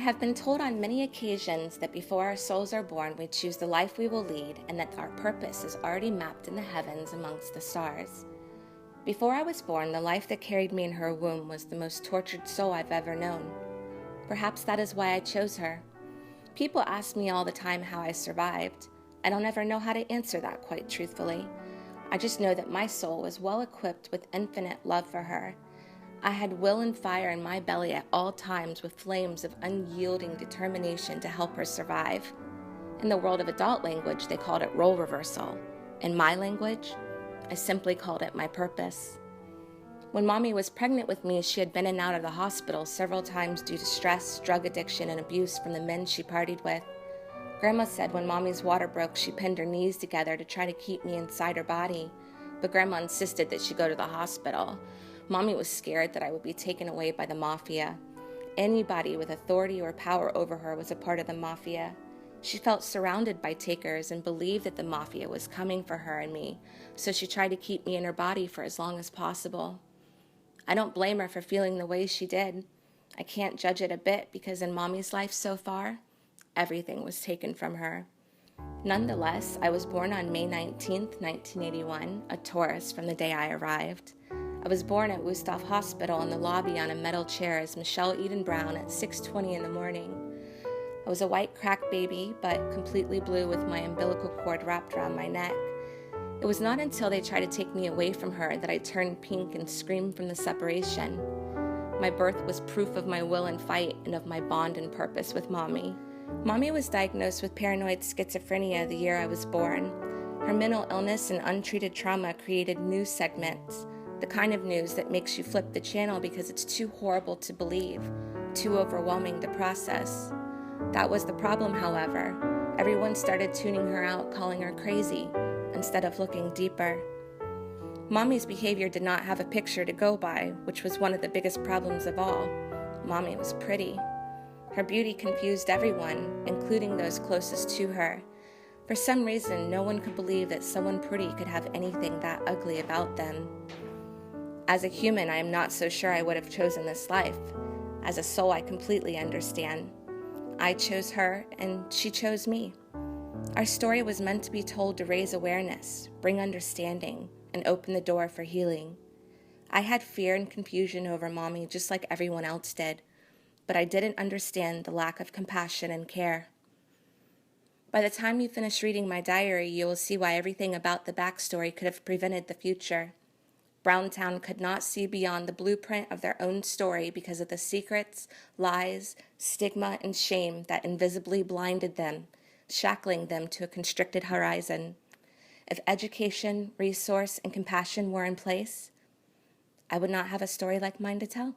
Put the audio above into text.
have been told on many occasions that before our souls are born, we choose the life we will lead, and that our purpose is already mapped in the heavens amongst the stars. Before I was born, the life that carried me in her womb was the most tortured soul I've ever known. Perhaps that is why I chose her. People ask me all the time how I survived. I don't ever know how to answer that quite truthfully. I just know that my soul was well equipped with infinite love for her. I had will and fire in my belly at all times, with flames of unyielding determination to help her survive. In the world of adult language, they called it role reversal. In my language, I simply called it my purpose. When Mommy was pregnant with me, she had been in and out of the hospital several times due to stress, drug addiction, and abuse from the men she partied with. Grandma said when Mommy's water broke, she pinned her knees together to try to keep me inside her body, but Grandma insisted that she go to the hospital. Mommy was scared that I would be taken away by the mafia. Anybody with authority or power over her was a part of the mafia. She felt surrounded by takers and believed that the mafia was coming for her and me, so she tried to keep me in her body for as long as possible. I don't blame her for feeling the way she did. I can't judge it a bit because in Mommy's life so far, everything was taken from her. Nonetheless, I was born on May 19th, 1981, a Taurus from the day I arrived. I was born at Wusthof Hospital in the lobby on a metal chair as Michelle Eden Brown at 6:20 in the morning. I was a white crack baby, but completely blue with my umbilical cord wrapped around my neck. It was not until they tried to take me away from her that I turned pink and screamed from the separation. My birth was proof of my will and fight and of my bond and purpose with Mommy. Mommy was diagnosed with paranoid schizophrenia the year I was born. Her mental illness and untreated trauma created news segments, the kind of news that makes you flip the channel because it's too horrible to believe, too overwhelming to process. That was the problem, however. Everyone started tuning her out, calling her crazy, instead of looking deeper. Mommy's behavior did not have a picture to go by, which was one of the biggest problems of all. Mommy was pretty. Her beauty confused everyone, including those closest to her. For some reason, no one could believe that someone pretty could have anything that ugly about them. As a human, I am not so sure I would have chosen this life. As a soul, I completely understand. I chose her, and she chose me. Our story was meant to be told to raise awareness, bring understanding, and open the door for healing. I had fear and confusion over Mommy just like everyone else did, but I didn't understand the lack of compassion and care. By the time you finish reading my diary, you will see why everything about the backstory could have prevented the future. Browntown could not see beyond the blueprint of their own story because of the secrets, lies, stigma, and shame that invisibly blinded them, shackling them to a constricted horizon. If education, resource, and compassion were in place, I would not have a story like mine to tell.